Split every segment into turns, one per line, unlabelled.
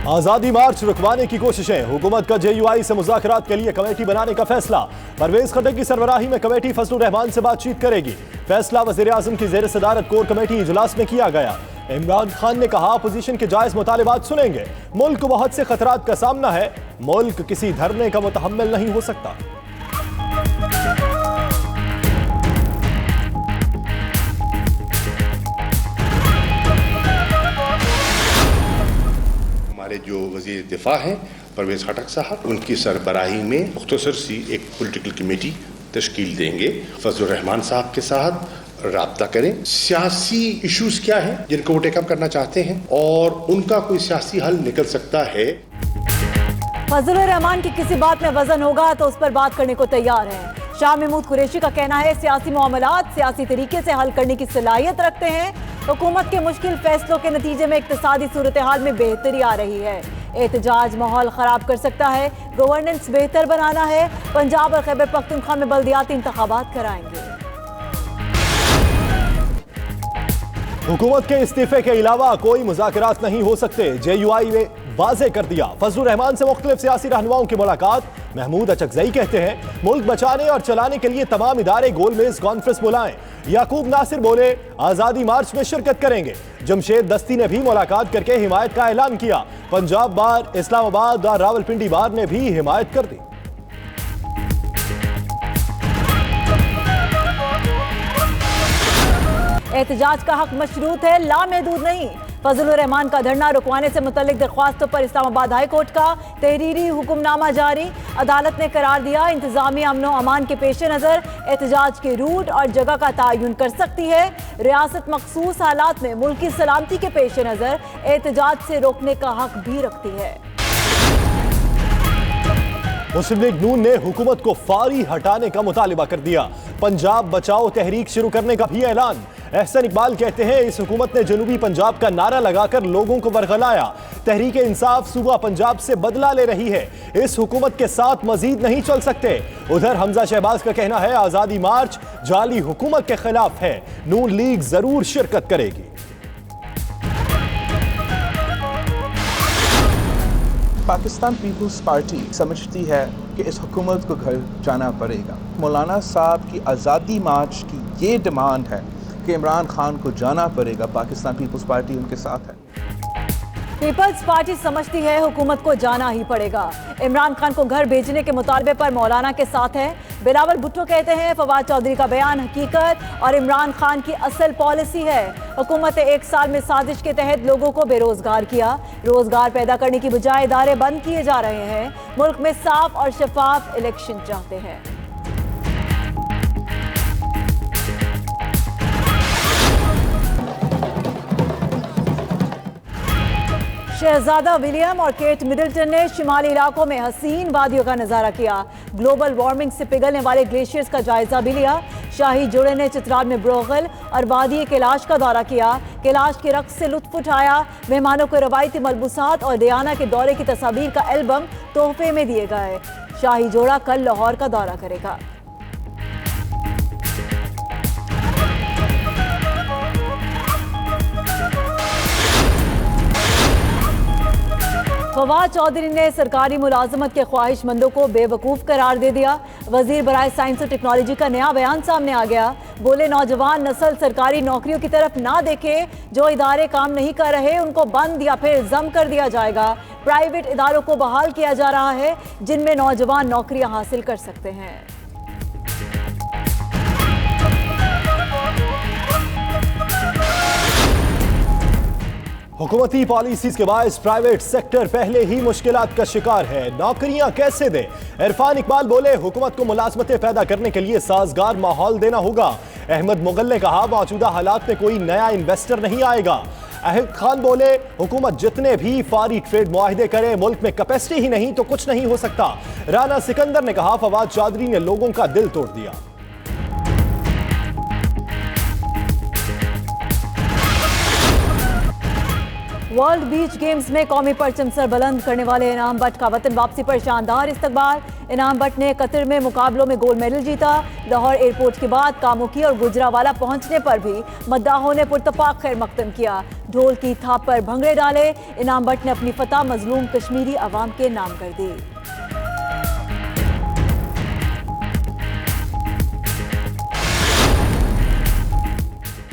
आजादी मार्च रुकवाने की कोशिशें, हुकूमत का JUI से मुज़ाकरात के लिए कमेटी बनाने का फैसला। परवेज खट्टक की सरबराही में कमेटी फजलुर रहमान से बातचीत करेगी। फैसला वज़ीर आज़म की ज़ेर सदारत कोर कमेटी इजलास में किया गया। इमरान खान ने कहा अपोजिशन के जायज मुतालिबात सुनेंगे। मुल्क को बहुत से खतरात का सामना है, मुल्क किसी धरने का मुतहम्मिल नहीं हो सकता।
हमारे जो वज़ीर दिफा हैं परवेज खट्टक साहब, उनकी सरबराही में मुख्तसर सी एक पॉलिटिकल कमेटी तश्कील देंगे। फजलुर रहमान साहब के साथ राब्ता करें। सियासी इश्यूज क्या हैं जिनको वो टेकअप करना चाहते हैं और उनका कोई सियासी हल निकल सकता है।
फजलुर रहमान की किसी बात में वजन होगा तो उस पर बात करने को तैयार है। शाह महमूद कुरैशी का कहना है सियासी मामलात सियासी तरीके से हल करने की सलाहियत रखते हैं। हुकूमत के मुश्किल फैसलों के नतीजे में इक्तिसादी सूरत हाल में बेहतरी आ रही है। एहतजाज माहौल खराब कर सकता है। गवर्नेंस बेहतर बनाना है। पंजाब और खैबर पख्तूनख्वा में बल्दियाती इंतखाबात कराएंगे।
हुकूमत के इस्तीफे के अलावा कोई मुज़ाकरात नहीं हो सकते, JUI में वाज़े कर दिया। फजलुर रहमान से मुख्तलिफ सियासी रहनुमाओं की मुलाकात। महमूद अचकज़ई कहते हैं मुल्क बचाने और चलाने के लिए तमाम इदारे गोलमेज कॉन्फ्रेंस बुलाएं। याकूब नासिर बोले आज़ादी मार्च में शिरकत करेंगे। जमशेद दस्ती ने भी मुलाकात करके हिमायत का ऐलान किया। पंजाब बार, इस्लामाबाद और रावलपिंडी बार ने भी हिमायत कर दी।
एहतजाज का हक मशरूत है, लामहदूद नहीं। फजलुर रहमान का धरना रुकवाने से मुतल्लिक दरख्वास्तों पर इस्लामाबाद हाई कोर्ट का तहरीरी हुक्मनामा जारी। अदालत ने करार दिया इंतजामिया अमन व अमान के पेश नज़र एहतजाज के रूट और जगह का तयन कर सकती है। रियासत मखसूस हालात में मुल्क की सलामती के पेश नज़र एहतजाज से रोकने का हक भी रखती है।
मुस्लिम लीग नून ने हुकूमत को फौरी हटाने का मुतालिबा कर दिया। पंजाब बचाओ तहरीक शुरू करने का भी ऐलान। एहसन इकबाल कहते हैं इस हुकूमत ने जनूबी पंजाब का नारा लगाकर लोगों को वरगलाया। तहरीक इंसाफ सूबा पंजाब से बदला ले रही है, इस हुकूमत के साथ मजीद नहीं चल सकते। उधर हमजा शहबाज का कहना है आज़ादी मार्च जाली हुकूमत के खिलाफ है, नून लीग जरूर शिरकत करेगी।
पाकिस्तान पीपल्स पार्टी समझती है कि इस हुकूमत को घर जाना पड़ेगा। मौलाना साहब की आज़ादी मार्च की ये डिमांड है कि इमरान खान को जाना पड़ेगा। पाकिस्तान पीपल्स पार्टी उनके साथ है।
पीपल्स पार्टी समझती है हुकूमत को जाना ही पड़ेगा। इमरान खान को घर भेजने के मुतालबे पर मौलाना के साथ है। बिलावल भुट्टो कहते हैं फवाद चौधरी का बयान हकीकत और इमरान खान की असल पॉलिसी है। हुकूमत 1 साल में साजिश के तहत लोगों को बेरोजगार किया। रोजगार पैदा करने की बजाय इदारे बंद किए जा रहे हैं। मुल्क में साफ और शफाफ इलेक्शन चाहते हैं। शहजादा विलियम और केट मिडल्टन ने शिमाली इलाकों में हसीन वादियों का नजारा किया। ग्लोबल वार्मिंग से पिघलने वाले ग्लेशियर्स का जायजा भी लिया। शाही जोड़े ने चित्राल में ब्रोगल और वादी कैलाश का दौरा किया। कैलाश के रक्स से लुत्फ उठाया। मेहमानों को रवायती मलबूसात और डियाना के दौरे की तस्वीर का एल्बम तोहफे में दिए गए। शाही जोड़ा कल लाहौर का दौरा करेगा। फवाद चौधरी ने सरकारी मुलाजमत के ख्वाहिशमंदों को बेवकूफ़ करार दे दिया। वजीर बराए साइंस और टेक्नोलॉजी का नया बयान सामने आ गया। बोले नौजवान नस्ल सरकारी नौकरियों की तरफ ना देखे। जो इदारे काम नहीं कर रहे उनको बंद या फिर जम कर दिया जाएगा। प्राइवेट इदारों को बहाल किया जा रहा है जिनमें नौजवान नौकरियां हासिल कर सकते हैं।
हुकूमती पॉलिसीज के बायस प्राइवेट सेक्टर पहले ही मुश्किलात का शिकार है, नौकरियां कैसे दे। इरफान इकबाल बोले हुकूमत को मुलाजमतें पैदा करने के लिए साजगार माहौल देना होगा। अहमद मुगल ने कहा मौजूदा हालात में कोई नया इन्वेस्टर नहीं आएगा। अहिद खान बोले हुकूमत जितने भी फौरी ट्रेड मुआहिदे करे मुल्क में कैपेसिटी ही नहीं तो कुछ नहीं हो सकता। राना सिकंदर ने कहा फवाद चौधरी ने लोगों का दिल तोड़ दिया।
वर्ल्ड बीच गेम्स में कौमी परचम सर बुलंद करने वाले इनाम बट का वतन वापसी पर शानदार इस्तकबाल। इनाम बट ने कतर में मुकाबलों में गोल्ड मेडल जीता। लाहौर एयरपोर्ट के बाद कामुकी और गुजरावाला पहुंचने पर भी मद्दाहों ने पुरतफाक खैर मकदम किया। ढोल की थाप पर भंगड़े डाले। इनाम बट ने अपनी फतह मजलूम कश्मीरी अवाम के नाम कर दी।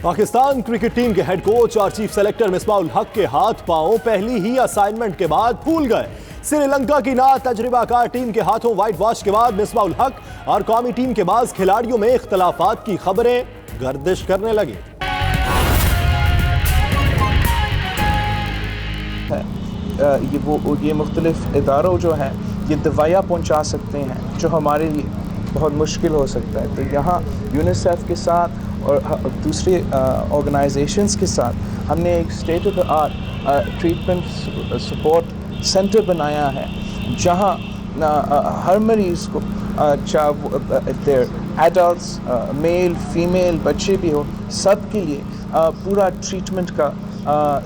पाकिस्तान क्रिकेट टीम के हेड कोच और चीफ सेलेक्टर मिसबाउल हक के हाथ पांव पहली ही असाइनमेंट के बाद फूल गए। श्रीलंका की ना तजुर्बाकार टीम के हाथों व्हाइट वॉश के बाद मिसबाउल हक और कौमी टीम के बाज खिलाड़ियों में इख्तलाफात की खबरें गर्दिश करने लगी।
ये मुख्तलिफ इदारों जो हैं ये दवाइयाँ पहुँचा सकते हैं जो हमारे लिए बहुत मुश्किल हो सकता है। तो यहाँ यूनिसेफ के साथ और दूसरे ऑर्गेनाइजेशंस के साथ हमने एक state of the art treatment support centre बनाया है जहाँ हर मरीज़ को चाहे एडल्ट्स मेल फीमेल बच्चे भी हो सब के लिए पूरा ट्रीटमेंट का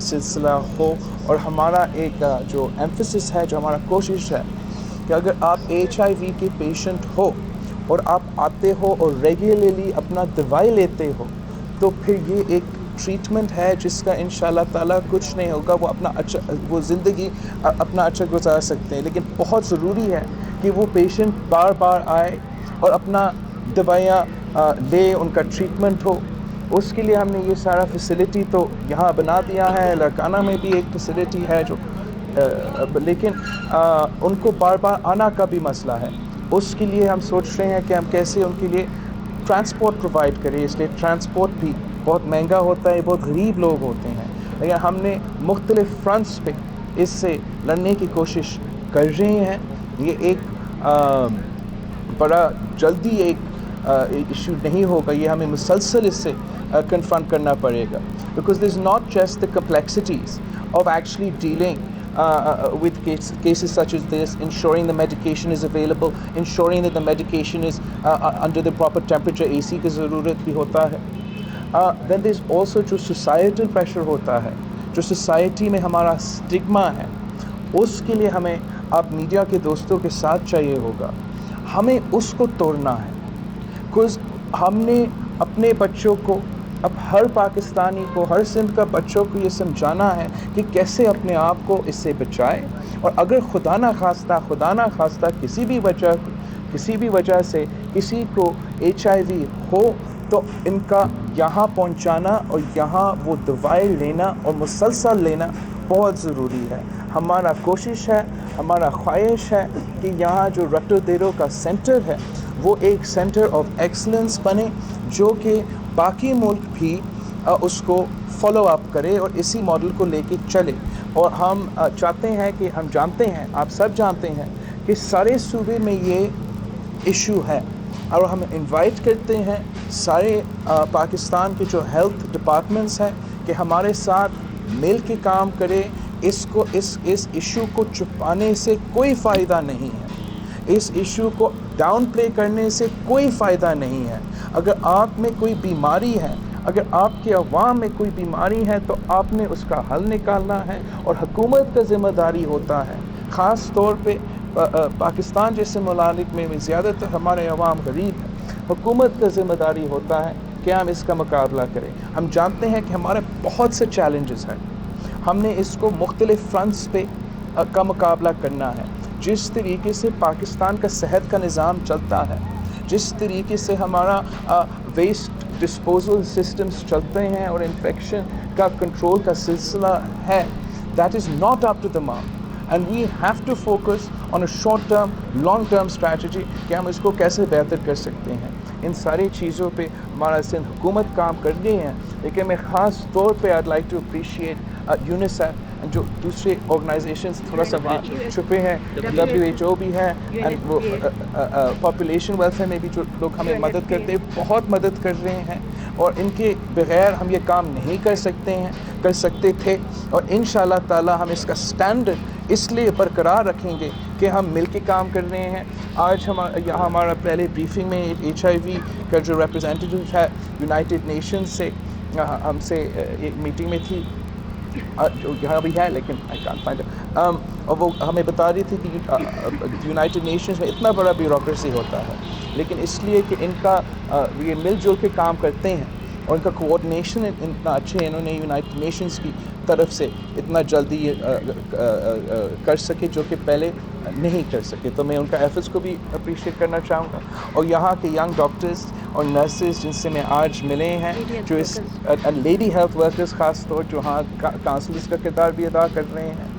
सिलसिला हो। और हमारा एक जो एम्फसिस है, जो हमारा कोशिश है कि अगर आप HIV के पेशेंट हो और आप आते हो और रेगुलरली अपना दवाई लेते हो तो फिर ये एक ट्रीटमेंट है जिसका इंशाल्लाह ताला कुछ नहीं होगा, वो अपना अच्छा वो ज़िंदगी अपना अच्छा गुजार सकते हैं। लेकिन बहुत ज़रूरी है कि वो पेशेंट बार बार आए और अपना दवाइयाँ ले, उनका ट्रीटमेंट हो। उसके लिए हमने ये सारा फैसिलिटी तो यहाँ बना दिया है। लड़काना में भी एक फैसिलिटी है जो लेकिन उनको बार बार आना का भी मसला है। उसके लिए हम सोच रहे हैं कि हम कैसे उनके लिए ट्रांसपोर्ट प्रोवाइड करें। इसलिए ट्रांसपोर्ट भी बहुत महंगा होता है, बहुत गरीब लोग होते हैं। लेकिन हमने मुख्तलिफ फ्रंट्स पे इससे लड़ने की कोशिश कर रहे हैं। ये एक बड़ा जल्दी एक इशू नहीं होगा, ये हमें मुसलसल इससे कन्फ्रंट करना पड़ेगा। Because this not just the complexities of actually dealing with cases such as this, ensuring the medication is available, ensuring that the medication is under the proper temperature, AC की ज़रूरत भी होता है। Then there's also जो societal pressure होता है, जो society में हमारा stigma है, उसके लिए हमें आप मीडिया के दोस्तों के साथ चाहिए होगा। हमें उसको तोड़ना है। बिकॉज हमने अपने बच्चों को, अब हर पाकिस्तानी को, हर सिंध का बच्चों को ये समझाना है कि कैसे अपने आप को इससे बचाए। और अगर खुदा ना खास्ता किसी भी वजह से किसी को HIV हो तो इनका यहाँ पहुँचाना और यहाँ वो दवाई लेना और मुसलसल लेना बहुत ज़रूरी है। हमारा कोशिश है, हमारा ख्वाहिश है कि यहाँ जो रटोदेरो का सेंटर है वो एक सेंटर ऑफ एक्सलेंस बने, जो कि बाकी मुल्क भी उसको फॉलो अप करे और इसी मॉडल को लेके चले। और हम चाहते हैं कि हम जानते हैं, आप सब जानते हैं कि सारे सूबे में ये इशू है और हम इनवाइट करते हैं सारे पाकिस्तान के जो हेल्थ डिपार्टमेंट्स हैं कि हमारे साथ मिल के काम करें। इसको इस इशू को छुपाने से कोई फ़ायदा नहीं है, इस इशू को डाउन प्ले करने से कोई फ़ायदा नहीं है। अगर आप में कोई बीमारी है, अगर आपके अवाम में कोई बीमारी है तो आपने उसका हल निकालना है और हुकूमत का ज़िम्मेदारी होता है। ख़ास तौर पे पाकिस्तान जैसे मुमालिक में ज़्यादातर हमारे अवाम गरीब हैं। हुकूमत का ज़िम्मेदारी होता है कि हम इसका मुकाबला करें। हम जानते हैं कि हमारे बहुत से चैलेंजेस हैं, हमने इसको मुख्तलिफ फ्रंट्स पे का मुकाबला करना है। जिस तरीके से पाकिस्तान का सेहत का निज़ाम चलता है, जिस तरीके से हमारा वेस्ट डिस्पोजल सिस्टम्स चलते हैं और इन्फेक्शन का कंट्रोल का सिलसिला है, that is not up to the mark and we have to focus on a short term long term strategy कि हम इसको कैसे बेहतर कर सकते हैं। इन सारी चीज़ों पे हमारा सिंध हुकूमत काम कर रही है। लेकिन मैं ख़ास तौर पे I like to appreciate UNICEF, जो दूसरे ऑर्गेनाइजेशंस थोड़ा सा वहाँ छुपे हैं, WHO भी है एंड वो पॉपुलेशन वेलफेयर में भी जो लोग हमें मदद करते हैं, बहुत मदद कर रहे हैं। और इनके बगैर हम ये काम नहीं कर सकते थे। और इंशाल्लाह ताला हम इसका स्टैंडर्ड इसलिए बरकरार रखेंगे कि हम मिल के काम कर रहे हैं। आज यहाँ हमारा पहले ब्रीफिंग में HIV का जो रिप्रेजेंटेटिव है यूनाइटेड नेशंस से हमसे एक मीटिंग में थी, जो यहाँ भी है लेकिन आई कांट फाइंड। और वो हमें बता रही थी कि यूनाइटेड नेशंस में इतना बड़ा ब्यूरोक्रेसी होता है, लेकिन इसलिए कि इनका ये मिलजुल के काम करते हैं और इनका कोऑर्डिनेशन इतना अच्छे है, इन्होंने यूनाइटेड नेशंस की तरफ से इतना जल्दी ये कर सके जो कि पहले नहीं कर सके। तो मैं उनका एफर्ट्स को भी अप्रिशिएट करना चाहूँगा। और यहाँ के यंग डॉक्टर्स और नर्सेज जिनसे मैं आज मिले हैं, जो इस लेडी हेल्थ वर्कर्स ख़ास तौर जो हाँ काउंसलर्स का किरदार भी अदा कर रहे हैं,